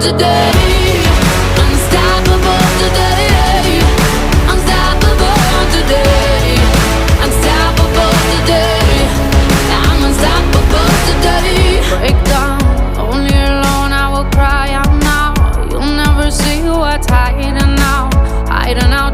today. Unstoppable today. Unstoppable today. Unstoppable today. I'm unstoppable today. Break down, only alone I will cry out now. You'll never see what's hiding out, hiding out